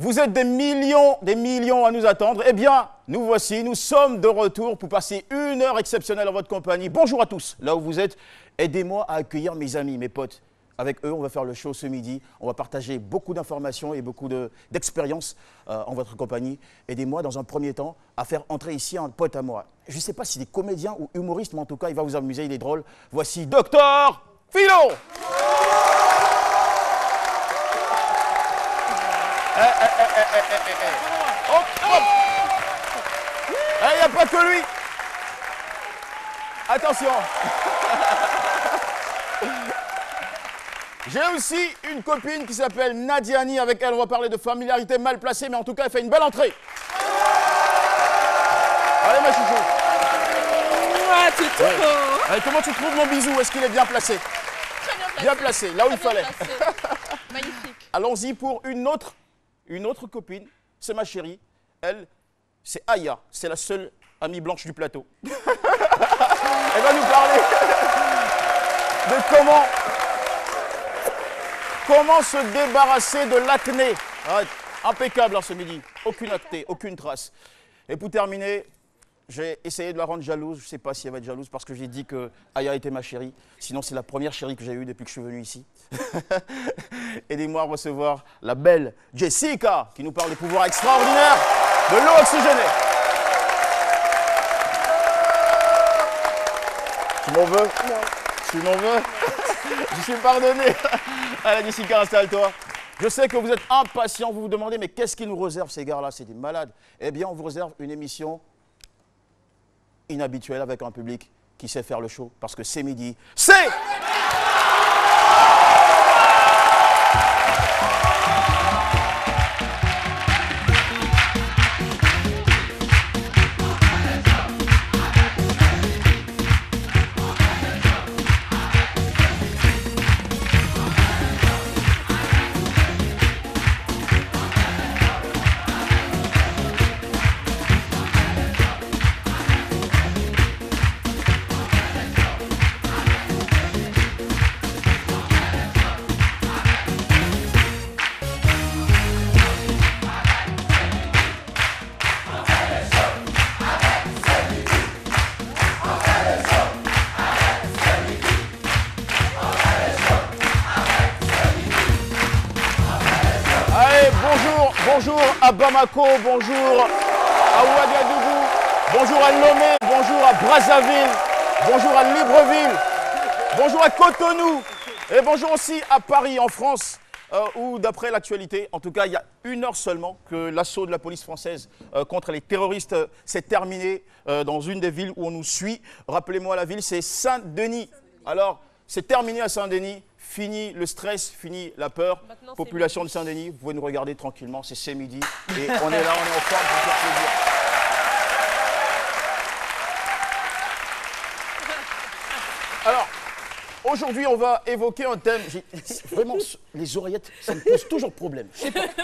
Vous êtes des millions à nous attendre. Eh bien, nous voici, nous sommes de retour pour passer une heure exceptionnelle en votre compagnie. Bonjour à tous, là où vous êtes. Aidez-moi à accueillir mes amis, mes potes. Avec eux, on va faire le show ce midi. On va partager beaucoup d'informations et beaucoup d'expériences en votre compagnie. Aidez-moi, dans un premier temps, à faire entrer ici un pote à moi. Je ne sais pas s'il est comédien ou humoriste, mais en tout cas, il va vous amuser, il est drôle. Voici Docteur Philo. Il n'y a pas que lui. Attention. J'ai aussi une copine qui s'appelle Nadiani. Avec elle, on va parler de familiarité mal placée, mais en tout cas, elle fait une belle entrée. Allez, ma chouchou. Ouais, tu trouves. Allez, comment tu trouves mon bisou? Est-ce qu'il est bien placé? Très bien placé. Bien placé, là où il fallait. Magnifique. Allons-y pour une autre copine. C'est ma chérie. Elle, c'est Aya. C'est la seule amie blanche du plateau. Elle va nous parler de comment se débarrasser de l'acné. Impeccable ce midi. Aucune acné, aucune trace. Et pour terminer, j'ai essayé de la rendre jalouse. Je ne sais pas si elle va être jalouse parce que j'ai dit que Aya était ma chérie. Sinon, c'est la première chérie que j'ai eue depuis que je suis venu ici. Aidez-moi à recevoir la belle Jessica qui nous parle des pouvoirs extraordinaires de l'eau oxygénée. Tu m'en veux? Non. Tu m'en veux? Je suis pardonné. Allez, Jessica, installe-toi. Je sais que vous êtes impatients, vous vous demandez, mais qu'est-ce qu'ils nous réservent ces gars-là? C'est des malades. Eh bien, on vous réserve une émission inhabituelle avec un public qui sait faire le show, parce que c'est midi. C'est... Bonjour à Bamako, bonjour à Ouagadougou, bonjour à Lomé, bonjour à Brazzaville, bonjour à Libreville, bonjour à Cotonou et bonjour aussi à Paris en France où d'après l'actualité, en tout cas il y a une heure seulement que l'assaut de la police française contre les terroristes s'est terminé dans une des villes où on nous suit. Rappelez-moi la ville, c'est Saint-Denis. Alors c'est terminé à Saint-Denis. Fini le stress, fini la peur. Maintenant, population de Saint-Denis, vous pouvez nous regarder tranquillement, c'est midi. Et on est là, on est en forme pour faire plaisir. Alors, aujourd'hui, on va évoquer un thème. Vraiment, les oreillettes, ça me pose toujours problème.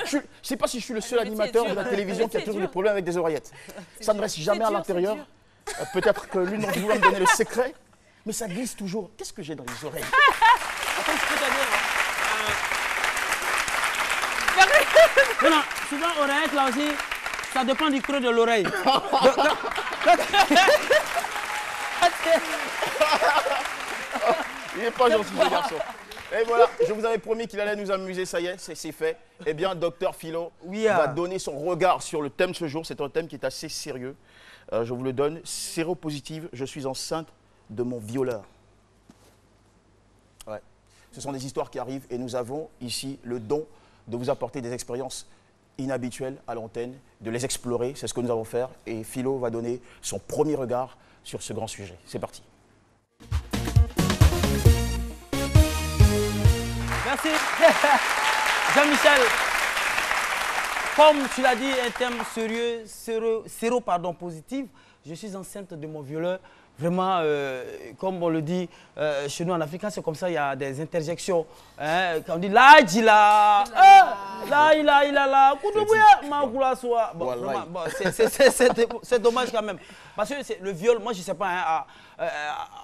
Je ne sais pas si je suis le seul animateur de la télévision qui a toujours des problèmes avec des oreillettes. Ça ne reste jamais à l'intérieur. Peut-être que l'une d'entre vous va me donner le secret. Mais ça glisse toujours. Qu'est-ce que j'ai dans les oreilles? Attends, je peux te dire. Non, souvent, oreillette, là aussi, ça dépend du creux de l'oreille. Il n'est pas gentil, ce garçon. Et voilà, je vous avais promis qu'il allait nous amuser, ça y est, c'est fait. Eh bien, Docteur Philo va donner son regard sur le thème de ce jour. C'est un thème qui est assez sérieux. Je vous le donne. Séropositive, je suis enceinte de mon violeur. Ouais. Ce sont des histoires qui arrivent et nous avons ici le don de vous apporter des expériences inhabituelles à l'antenne, de les explorer, c'est ce que nous allons faire. Et Philo va donner son premier regard sur ce grand sujet. C'est parti. Merci. Jean-Michel, comme tu l'as dit, un thème sérieux, séropositif, je suis enceinte de mon violeur. Vraiment, comme on le dit chez nous en Afrique, c'est comme ça, il y a des interjections. Hein, quand on dit là, il a là, c'est dommage quand même. Parce que le viol, moi je ne sais pas, hein,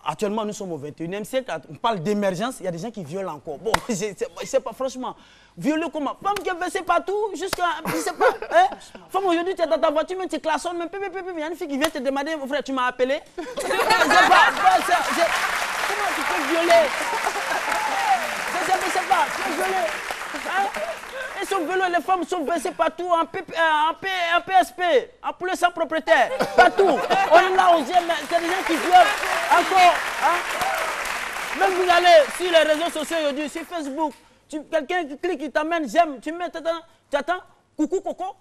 actuellement nous sommes au 21e siècle, on parle d'émergence, il y a des gens qui violent encore. Bon, je sais pas, franchement, Violer comment? Femme qui est versée partout, jusqu'à, je sais pas, hein? Femme, aujourd'hui, tu es dans ta voiture, même tu klaxonnes, même, il y a une fille qui vient te demander, mon frère, tu m'as appelé? Je sais pas, comment tu peux violer? Je sais pas, tu peux violer? Hein? Et sont violés, les femmes sont versées partout, en PSP, en poulet sans propriétaire, partout. On est là, on dit, mais c'est des gens qui violent encore, hein? Même vous allez sur les réseaux sociaux aujourd'hui, sur Facebook, quelqu'un qui clique, il t'amène, j'aime, tu mets, tu attends, coucou, coco.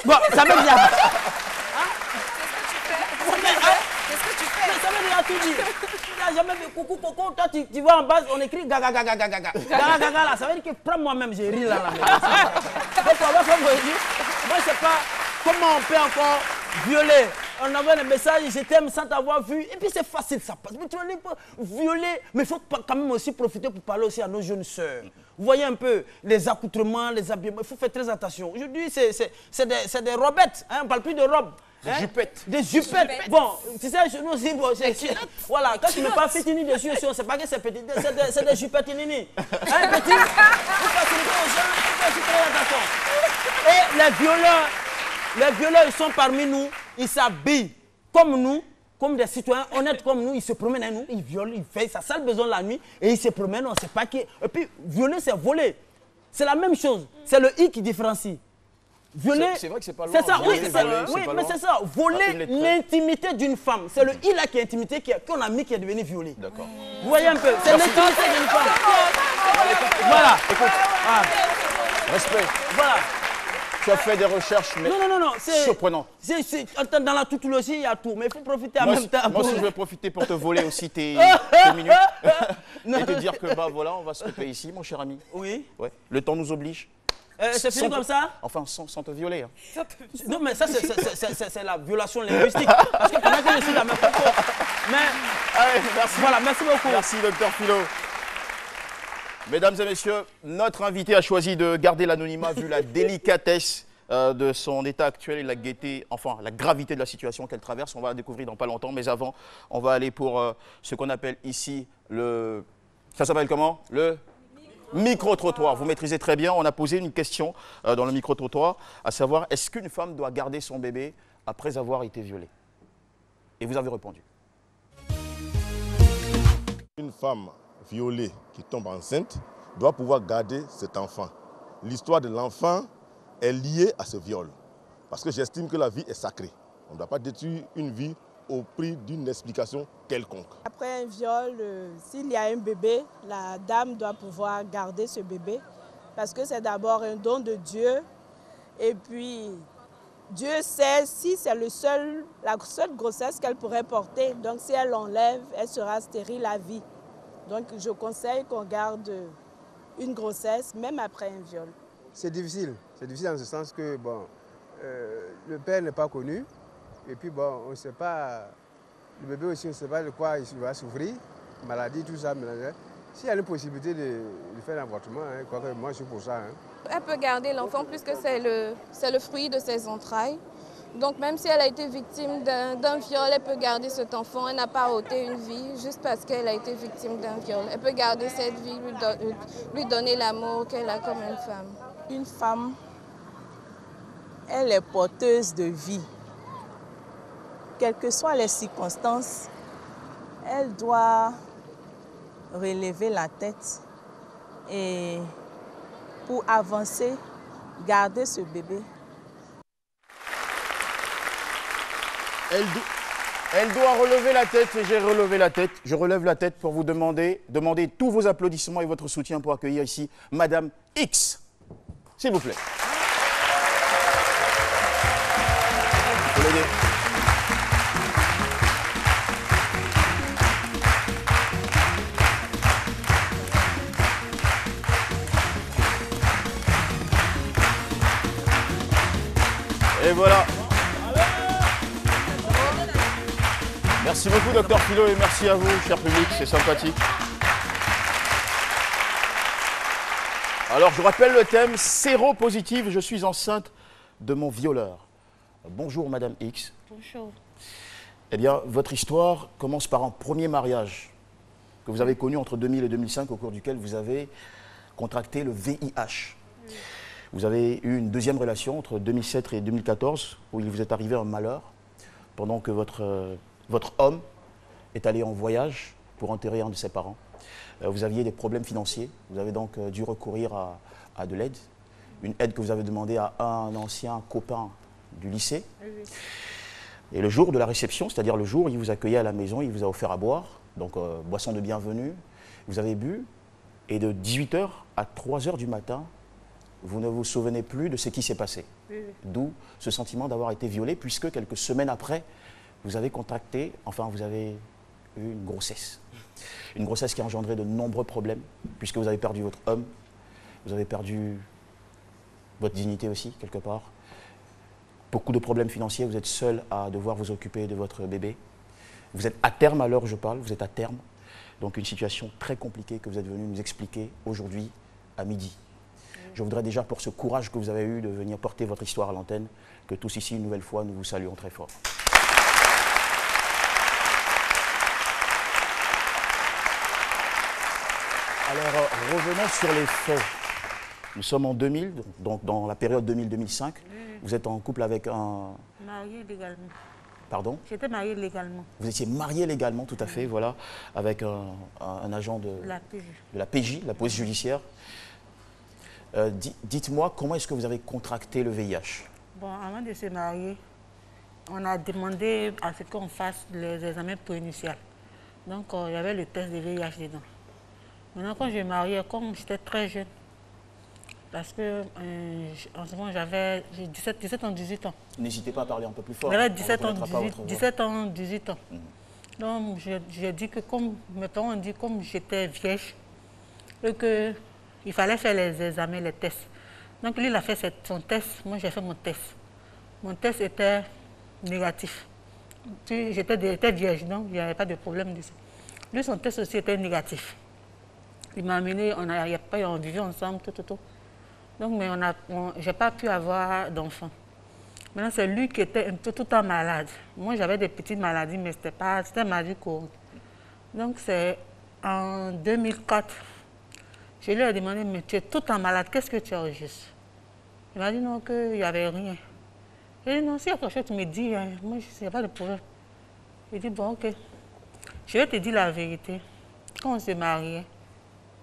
Bon, ça veut dire. Hein? Qu'est-ce que tu fais? Ça veut dire tout dire. Tu n'as jamais vu coucou, coco, toi tu vois en base, on écrit gaga, gaga, gaga, gaga. Gaga, gaga, là, ça veut dire que prends moi-même, j'ai ri là, là. Donc, on va faire moi, je ne sais pas comment on peut encore violer. On envoie des messages, je t'aime sans t'avoir vu. Et puis c'est facile, ça passe. Mais tu vas pas violer. Mais il faut quand même aussi profiter pour parler aussi à nos jeunes sœurs. Vous voyez un peu les accoutrements, les habillements. Il faut faire très attention. Aujourd'hui, c'est des robettes. Hein? On ne parle plus de robes. Des jupettes. Des jupettes. Bon, tu sais, chez nous aussi, bon, voilà, quand tu ne mets pas fitini dessus, on ne sait pas que c'est petit. C'est des jupettes nini. Hein, petit? Il faut faciliter aux gens, il faut aussi très attention. Et les violeurs, ils sont parmi nous, ils s'habillent comme nous, comme des citoyens honnêtes comme nous, ils se promènent avec nous, ils violent, ils font ça sale besoin la nuit, et ils se promènent, on ne sait pas qui. Et puis, violer, c'est voler. C'est la même chose. C'est le i qui différencie. Violer, c'est vrai que c'est pas loin. C'est ça, oui, mais c'est ça. Voler l'intimité d'une femme. C'est le i là qui est intimité qu'on a mis qui est devenu violé. D'accord. Vous voyez un peu, c'est l'intimité d'une femme. Voilà. Écoute, respect. Voilà. Tu as fait des recherches, mais non, surprenantes. Dans la tautologie, il y a tout, mais il faut profiter en même temps. Moi aussi, je vais profiter pour te voler aussi tes minutes et te dire que, bah voilà, on va se couper ici, mon cher ami. Oui. Ouais. Le temps nous oblige. C'est fini comme ça? Enfin, sans te violer. Hein. Non, mais ça, c'est la violation linguistique. Parce que pendant que je suis dans mes propos. Mais, allez, merci. Voilà, merci beaucoup. Merci, docteur Philo. Mesdames et messieurs, notre invité a choisi de garder l'anonymat vu la délicatesse de son état actuel et la gaieté, enfin la gravité de la situation qu'elle traverse. On va la découvrir dans pas longtemps, mais avant, on va aller pour ce qu'on appelle ici le... Ça s'appelle comment? Le micro-trottoir. Vous maîtrisez très bien. On a posé une question dans le micro-trottoir, à savoir, est-ce qu'une femme doit garder son bébé après avoir été violée? Et vous avez répondu. Une femme violée qui tombe enceinte doit pouvoir garder cet enfant. L'histoire de l'enfant est liée à ce viol. Parce que j'estime que la vie est sacrée. On ne doit pas détruire une vie au prix d'une explication quelconque. Après un viol, s'il y a un bébé, la dame doit pouvoir garder ce bébé parce que c'est d'abord un don de Dieu et puis Dieu sait si c'est la seule grossesse qu'elle pourrait porter. Donc si elle l'enlève, elle sera stérile à vie. Donc je conseille qu'on garde une grossesse même après un viol. C'est difficile en ce sens que bon, le père n'est pas connu. Et puis bon, on ne sait pas, le bébé aussi, on ne sait pas de quoi il va souffrir, maladie, tout ça. S'il y a une possibilité de faire un avortement, hein, quoi que moi je suis pour ça. Hein. Elle peut garder l'enfant puisque c'est le fruit de ses entrailles. Donc même si elle a été victime d'un viol, elle peut garder cet enfant. Elle n'a pas ôté une vie juste parce qu'elle a été victime d'un viol. Elle peut garder cette vie, lui donner l'amour qu'elle a comme une femme. Une femme, elle est porteuse de vie. Quelles que soient les circonstances, elle doit relever la tête et pour avancer, garder ce bébé. Elle doit relever la tête et j'ai relevé la tête. Je relève la tête pour vous demander tous vos applaudissements et votre soutien pour accueillir ici Madame X. S'il vous plaît. Vous l'aider. Et voilà. Merci beaucoup, docteur Philo, et merci à vous, cher public, c'est sympathique. Alors, je rappelle le thème, séropositive, je suis enceinte de mon violeur. Bonjour, Madame X. Bonjour. Eh bien, votre histoire commence par un premier mariage que vous avez connu entre 2000 et 2005, au cours duquel vous avez contracté le VIH. Vous avez eu une deuxième relation entre 2007 et 2014 où il vous est arrivé un malheur pendant que votre homme est allé en voyage pour enterrer un de ses parents. Vous aviez des problèmes financiers, vous avez donc dû recourir à de l'aide, une aide que vous avez demandée à un ancien copain du lycée. Et le jour de la réception, c'est-à-dire le jour où il vous accueillait à la maison, il vous a offert à boire, donc boisson de bienvenue, vous avez bu, et de 18h à 3h du matin, vous ne vous souvenez plus de ce qui s'est passé. D'où ce sentiment d'avoir été violé, puisque quelques semaines après, vous avez contracté, enfin vous avez eu une grossesse. Une grossesse qui a engendré de nombreux problèmes, puisque vous avez perdu votre homme, vous avez perdu votre dignité aussi, quelque part. Beaucoup de problèmes financiers, vous êtes seul à devoir vous occuper de votre bébé. Vous êtes à terme à l'heure où je parle, vous êtes à terme. Donc une situation très compliquée que vous êtes venu nous expliquer aujourd'hui à midi. Je voudrais déjà, pour ce courage que vous avez eu de venir porter votre histoire à l'antenne, que tous ici, une nouvelle fois, nous vous saluons très fort. Alors, revenons sur les faits. Nous sommes en 2000, donc dans la période 2000-2005. Vous êtes en couple avec un... Mariée légalement. Pardon? J'étais mariée légalement. Vous étiez mariée légalement, tout à fait, voilà, avec un agent de la PJ, la police judiciaire. Dites-moi, comment est-ce que vous avez contracté le VIH? Bon, avant de se marier, on a demandé à ce qu'on fasse les examens préinitiaux. Donc, il y avait le test de VIH dedans. Maintenant, quand je me mariais, comme j'étais très jeune, parce que en ce moment, j'avais 17 ans, 18 ans. N'hésitez pas à parler un peu plus fort. J'avais 17 ans, 18 ans. Donc, j'ai dit que comme mes parents ont dit, comme j'étais vierge, et qu'il fallait faire les examens, les tests. Donc, lui, il a fait son test, moi, j'ai fait mon test. Mon test était négatif. J'étais vierge, donc il n'y avait pas de problème dessus. Lui, son test aussi était négatif. Il m'a amené, on vivait ensemble, tout. Donc, mais je n'ai pas pu avoir d'enfant. Maintenant, c'est lui qui était un peu tout le temps malade. Moi, j'avais des petites maladies, mais c'était une maladie courante. Donc, c'est en 2004, je lui ai demandé, mais tu es tout le temps malade, qu'est-ce que tu as au juste? Il m'a dit non, qu'il n'y avait rien. J'ai dit non, s'il y a quelque chose, tu me dis, hein. Moi, il n'y a pas de problème. Il dit bon, ok. Je vais te dire la vérité. Quand on s'est mariés,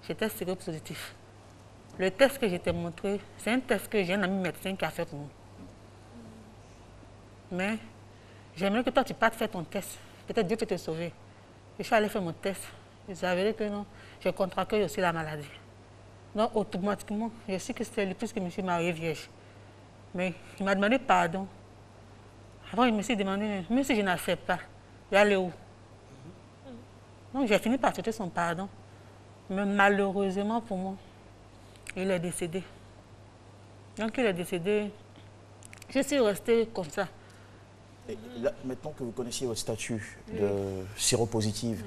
j'étais séropositif. Le test que je t'ai montré, c'est un test que j'ai un ami médecin qui a fait pour moi. Mais j'aimerais que toi, tu partes faire ton test. Peut-être Dieu peut te sauver. Je suis allée faire mon test. Il s'est avéré que non, j'ai contracté aussi la maladie. Donc, automatiquement, je sais que c'était lui puisque je me suis mariée vierge. Mais il m'a demandé pardon. Avant, il me s'est demandé, même si je n'accepte pas, je vais aller où? Donc, j'ai fini par accepter son pardon. Mais malheureusement pour moi, il est décédé. Donc, il est décédé. Je suis restée comme ça. Et là, maintenant que vous connaissiez votre statut de séropositive,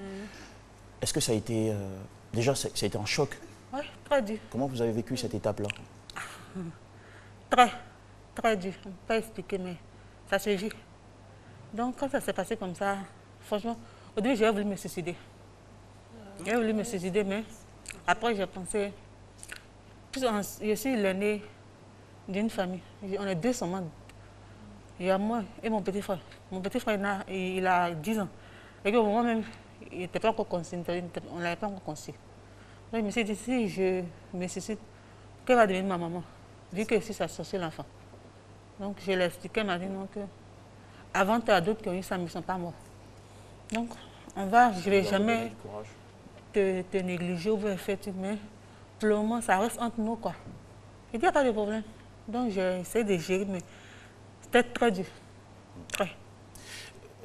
est-ce que ça a été... déjà, ça a été un choc? Oui, très dur. Comment vous avez vécu cette étape-là? Très dur. Je ne peux pas expliquer, mais ça se vit. Donc, quand ça s'est passé comme ça, franchement, au début, j'ai voulu me suicider. J'ai voulu me suicider, mais après, j'ai pensé... Je suis l'aîné d'une famille. On est deux seulement. Il y a moi et mon petit frère. Mon petit frère, il a 10 ans. Et que moi-même, il n'était pas encore conçu. On ne l'avait pas encore conçu. Donc, je me suis dit, si je me suicide, qu'elle va devenir ma maman? Vu que si ça sortit l'enfant. Donc, je l'ai expliqué, elle m'a dit non, que avant, tu as d'autres qui ont eu ça, mais ils ne sont pas morts. Donc, je ne vais jamais te négliger ou faire tout, mais pour le moment, ça reste entre nous, quoi. Il n'y a pas de problème. Donc, j'ai essayé de gérer, mais c'était très dur. Très.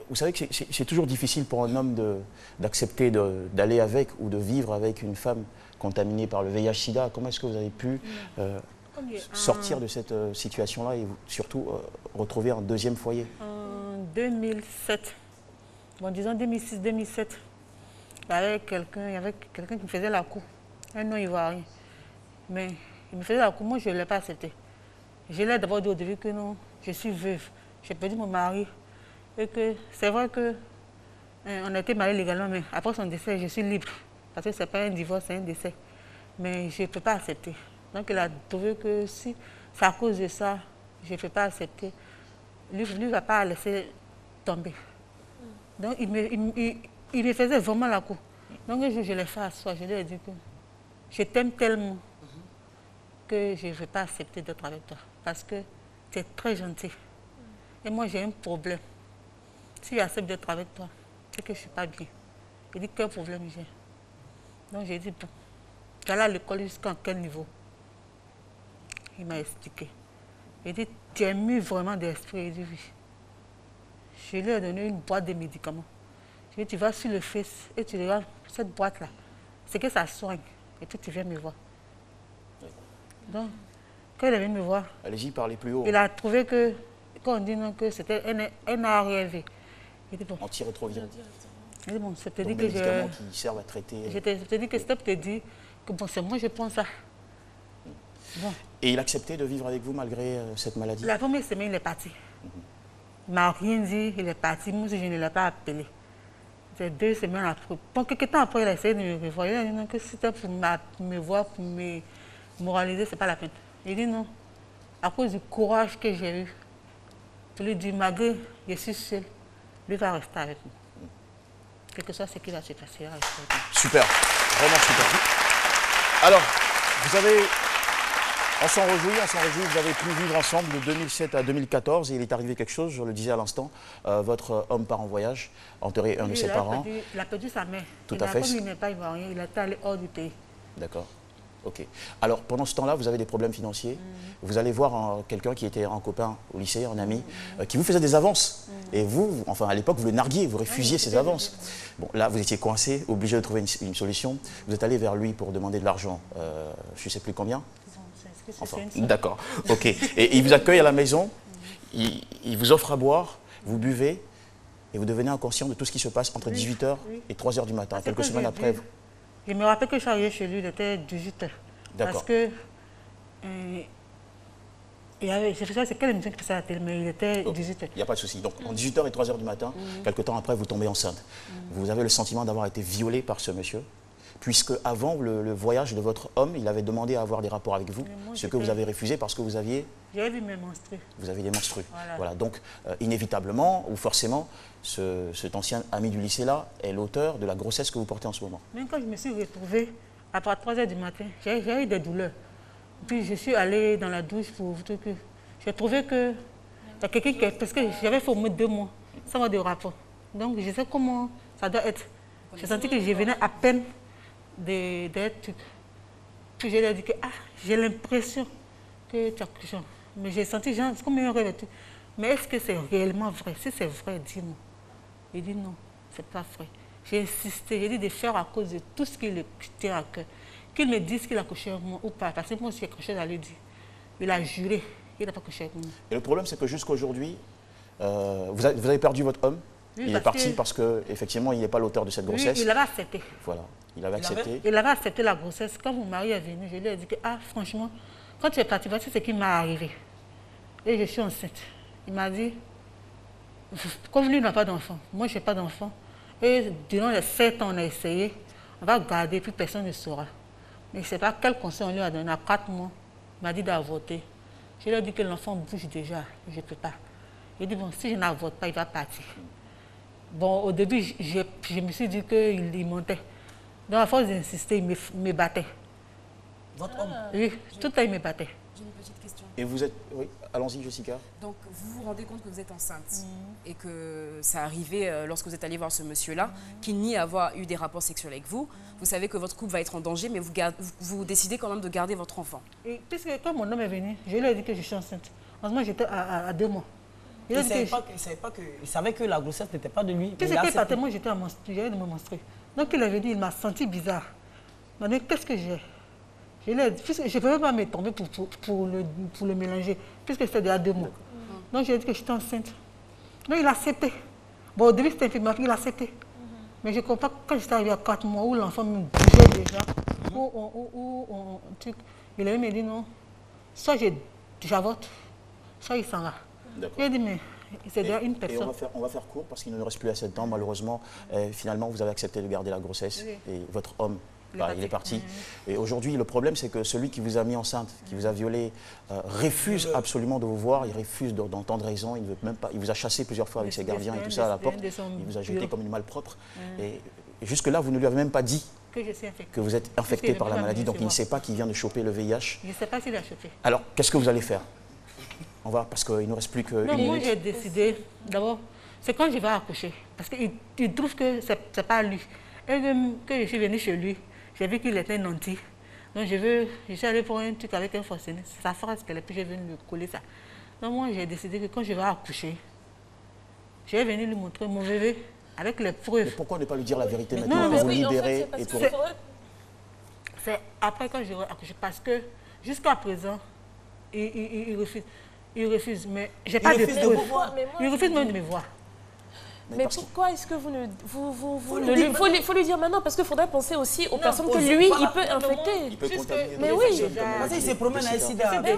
Vous savez que c'est toujours difficile pour un homme d'accepter d'aller avec ou de vivre avec une femme contaminée par le VIH-Sida. Comment est-ce que vous avez pu sortir de cette situation-là et surtout retrouver un deuxième foyer? En 2007, bon, disons 2006-2007, il y avait quelqu'un qui me faisait la cour. Un nom ivoirien. Mais il me faisait la cour, moi je ne l'ai pas accepté. Je l'ai d'abord dit au début que non, je suis veuve. J'ai perdu mon mari. Et que c'est vrai qu'on a été mariés légalement, mais après son décès, je suis libre. Parce que ce n'est pas un divorce, c'est un décès. Mais je ne peux pas accepter. Donc il a trouvé que si c'est à cause de ça, je ne peux pas accepter. Lui ne va pas laisser tomber. Donc il me faisait vraiment la cour. Donc un jour, je l'ai fait asseoir, je lui ai dit que je t'aime tellement que je ne vais pas accepter d'être avec toi. Parce que tu es très gentil. Et moi, j'ai un problème. Si j'accepte d'être avec toi, c'est que je ne suis pas bien. Il dit, quel problème j'ai? Donc j'ai dit, bon, tu allais à l'école jusqu'à quel niveau? Il m'a expliqué. Il dit, tu es mis vraiment d'esprit. Il dit, oui. Je lui ai donné une boîte de médicaments. Je lui ai dit, tu vas sur le Face et tu regardes cette boîte-là. C'est que ça soigne. Et puis tu viens me voir. Donc, quand il est venu me voir, allez-y, parlez plus haut. Il a trouvé que, quand on dit non, que c'était un ARV. Il dit, bon. Antirétroviral. Il dit, bon, c'est peut-être Donc, que des médicaments qui servent à traiter. Je t'ai dit que c'était pour te dire que bon, c'est moi, je prends ça. Bon. Et il acceptait de vivre avec vous malgré cette maladie? La première semaine, il est parti. Il ne m'a rien dit, il est parti. Moi aussi, je ne l'ai pas appelé. C'est 2 semaines après. Bon, quelques temps après, il a essayé de me revoir. Il a dit non, que c'était pour me voir, pour me moraliser, ce n'est pas la peine. Il dit non, à cause du courage que j'ai eu, pour lui dire, malgré je suis seul, lui va rester avec nous. Quel que soit ce qui va se passer, il va rester avec nous. Super, vraiment super. Alors, vous avez, on s'en réjouit, vous avez pu vivre ensemble de 2007 à 2014 et il est arrivé quelque chose, je le disais à l'instant, votre homme part en voyage, enterré un de ses parents. Il a perdu sa mère. Tout à fait. Comme il n'est pas ivoirien, il est allé hors du pays. D'accord. Ok. Alors, pendant ce temps-là, vous avez des problèmes financiers. Vous allez voir quelqu'un qui était un copain au lycée, un ami, qui vous faisait des avances. Et vous, enfin, à l'époque, vous le narguiez, vous refusiez ces avances. Bon, là, vous étiez coincé, obligé de trouver une solution. Vous êtes allé vers lui pour demander de l'argent. Je ne sais plus combien. Enfin, d'accord. Ok. Et il vous accueille à la maison. Il vous offre à boire. Vous buvez. Et vous devenez inconscient de tout ce qui se passe entre 18h et 3h du matin, quelques semaines après. Je me rappelle que je suis arrivée chez lui, il était 18h. Parce que c'est quelle émission qui passait à la télé, mais il était 18h. Il n'y a pas de souci. Donc, en 18h et 3h du matin, quelques temps après, vous tombez enceinte. Vous avez le sentiment d'avoir été violée par ce monsieur, puisque avant le voyage de votre homme, il avait demandé à avoir des rapports avec vous, ce que vous avez refusé parce que vous aviez... J'avais vu mes menstrues. Vous avez des menstrues. Voilà. Donc, inévitablement, ou forcément, cet ancien ami du lycée-là est l'auteur de la grossesse que vous portez en ce moment. Même quand je me suis retrouvée, après 3h du matin, j'ai eu des douleurs. Puis je suis allée dans la douche pour vous dire que j'ai trouvé que il y a quelqu'un qui... Parce que j'avais fait au moins 2 mois sans avoir de rapport. Donc, je sais comment ça doit être. J'ai senti que je venais à peine d'être... Puis je lui ai dit que j'ai l'impression que tu as quelque chose. Mais j'ai senti, genre, c'est comme un rêve. Mais est-ce que c'est réellement vrai? Si c'est vrai, dis-moi. Il dit non, c'est pas vrai. J'ai insisté, j'ai dit de faire à cause de tout ce qui le tient à cœur. Qu'il me dise qu'il a couché avec moi ou pas, parce que moi aussi, il y a quelque chose à lui dire. Il a juré, il n'a pas couché avec moi. Et le problème, c'est que jusqu'à aujourd'hui, vous avez perdu votre homme. Oui, il est parti parce qu'effectivement, il n'est pas l'auteur de cette grossesse. Oui, il avait accepté. Voilà, il avait accepté. Il avait accepté la grossesse. Quand mon mari est venu, je lui ai dit que, franchement, quand tu es parti, voici ce qui m'est arrivé. Et je suis enceinte. Il m'a dit, comme lui n'a pas d'enfant, moi je n'ai pas d'enfant. Et durant les 7 ans, on a essayé, on va garder, puis personne ne saura. Mais je ne sais pas quel conseil on lui a donné. À 4 mois, il m'a dit d'avorter. Je lui ai dit que l'enfant bouge déjà, je ne peux pas. Il dit, bon, si je n'avorte pas, il va partir. Bon, au début, je me suis dit qu'il montait. Donc, à force d'insister, il me battait. Votre homme? Oui, tout le temps, il me battait. J'ai une petite question. Et vous êtes... Oui, allons-y, Jessica. Donc, vous vous rendez compte que vous êtes enceinte et que ça arrivait lorsque vous êtes allé voir ce monsieur-là, qu'il nie avoir eu des rapports sexuels avec vous. Vous savez que votre couple va être en danger, mais vous décidez quand même de garder votre enfant. Et puisque quand mon homme est venu, je lui ai dit que je suis enceinte. En ce moment, j'étais à 2 mois. Il savait que la grossesse n'était pas de lui. Puisque moi, j'étais j'avais de me menstruer. Donc, il avait dit, il m'a senti bizarre. Il m'a dit, qu'est-ce que j'ai? Je lui ai dit, je ne pouvais pas me tomber pour le mélanger, puisque c'était déjà 2 mois. Donc, j'ai dit que j'étais enceinte. Donc, il a accepté. Bon, au début, c'était infirmière, il a accepté. Mais je ne comprends pas quand j'étais arrivée à 4 mois, où l'enfant me bougeait déjà, il avait me dit non, soit j'avorte, soit il s'en va. Il a dit, mais c'est déjà une personne. Et on va faire court parce qu'il ne nous reste plus assez de temps, malheureusement. Finalement, vous avez accepté de garder la grossesse et votre homme Il est parti. Et aujourd'hui, le problème, c'est que celui qui vous a mis enceinte, qui vous a violé, refuse absolument de vous voir, il refuse d'entendre raison, il ne veut même pas. Il vous a chassé plusieurs fois avec ses gardiens et tout ça à la porte. Il vous a jeté comme une malpropre. Et jusque-là, vous ne lui avez même pas dit que vous êtes infecté par la maladie, donc il ne sait pas qu'il vient de choper le VIH. Je ne sais pas s'il a chopé. Alors, qu'est-ce que vous allez faire? On va, parce qu'il ne nous reste plus qu'une minute. Moi, j'ai décidé, d'abord, c'est quand je vais accoucher. Parce qu'il trouve que ce n'est pas lui. Et que je suis venue chez lui, j'ai vu qu'il était nanti. Donc, je suis allée pour un truc avec un forcené. C'est sa phrase qu'elle a pu, je viens lui coller ça. Donc, moi, j'ai décidé que quand je vais accoucher, je vais venir lui montrer mon bébé. Avec les preuves. Mais pourquoi ne pas lui dire la vérité maintenant pour vous libérer en fait, c'est après quand je vais accoucher. Parce que jusqu'à présent, il refuse. Il refuse. Mais j'ai pas de preuves. Il refuse même de me voir. Mais pourquoi est-ce que vous ne... Il faut lui dire maintenant, parce qu'il faudrait penser aussi aux personnes que lui, il peut infecter. Il peut contaminer. Mais oui. Parce qu'il se promène à SIDA. Mais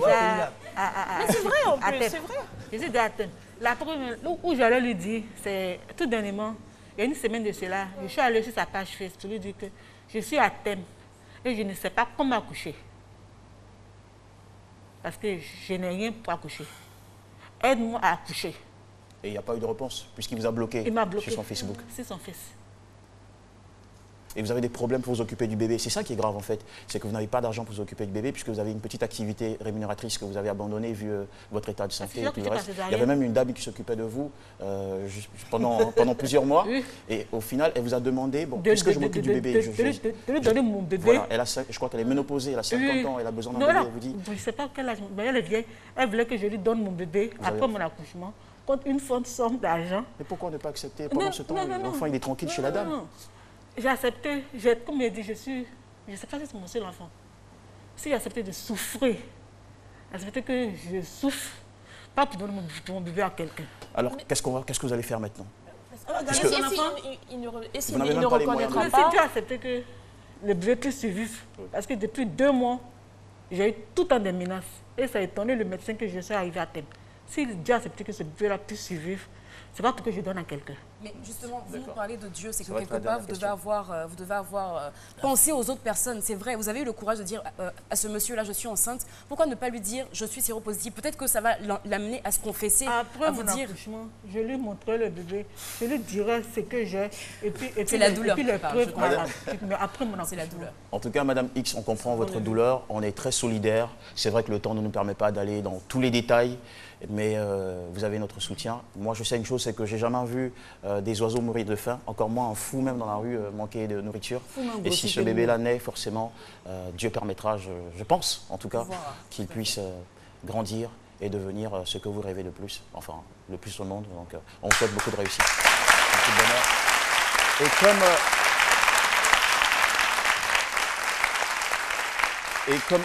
c'est vrai en plus, c'est vrai. Je suis déjà atteinte. La première où j'allais lui dire, c'est tout dernièrement, il y a une semaine de cela, je suis allée sur sa page Facebook pour lui dire que je suis à thème et je ne sais pas comment accoucher. Parce que je n'ai rien pour accoucher. Aide-moi à accoucher. Et il n'y a pas eu de réponse, puisqu'il vous a bloqué, sur son Facebook. C'est son fils. Et vous avez des problèmes pour vous occuper du bébé. C'est ça qui est grave en fait. C'est que vous n'avez pas d'argent pour vous occuper du bébé, puisque vous avez une petite activité rémunératrice que vous avez abandonnée vu votre état de santé et tout le reste. Il y avait même une dame qui s'occupait de vous pendant plusieurs mois. Oui. Et au final, elle vous a demandé, bon, puisque je m'occupe du bébé, de lui donner mon bébé. Voilà, je crois qu'elle est ménopausée, elle a 50 ans, elle a besoin d'un bébé, elle vous dit. Je ne sais pas quel âge, mais elle est vieille. Elle voulait que je lui donne mon bébé après mon accouchement, contre une forte somme d'argent. Mais pourquoi ne pas accepter pendant ce temps? L'enfant, il est tranquille chez la dame. J'ai accepté, comme il dit, je ne sais pas si c'est mon seul enfant. Si j'ai accepté de souffrir, accepté que je souffre, pas pour donner mon bébé à quelqu'un. Alors, qu'est-ce que vous allez faire maintenant? Et si il ne reconnaîtra pas? Si tu as accepté que le bébé puisse survivre, parce que depuis 2 mois, j'ai eu tout le temps des menaces. Et ça a étonné le médecin que je suis arrivée à thème. S'il a accepté que ce bébé-là puisse survivre, c'est pas pour que je donne à quelqu'un. Mais justement, vous nous parlez de Dieu, c'est que quelque part, vous devez avoir pensé aux autres personnes. C'est vrai, vous avez eu le courage de dire à ce monsieur-là, je suis enceinte. Pourquoi ne pas lui dire, je suis séropositive? Peut-être que ça va l'amener à se confesser, après mon accouchement, je lui montrerai le bébé, je lui dirai ce que j'ai. C'est la douleur. Et puis les preuves, mais après mon accouchement. C'est la douleur. En tout cas, Madame X, on comprend votre douleur, on est très solidaires. C'est vrai que le temps ne nous permet pas d'aller dans tous les détails, mais vous avez notre soutien. Moi, je sais une chose, c'est que j'ai jamais vu des oiseaux mourir de faim, encore moins un fou même dans la rue manquer de nourriture. Et si ce bébé-là naît, forcément, Dieu permettra, je pense en tout cas, qu'il puisse grandir et devenir ce que vous rêvez le plus, enfin le plus au monde. Donc on vous souhaite beaucoup de réussite, beaucoup de bonheur. Et comme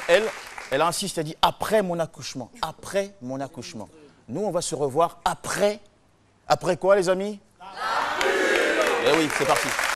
elle a insisté, elle dit après mon accouchement, après mon accouchement. Nous, on va se revoir après quoi les amis? Eh oui, c'est parti.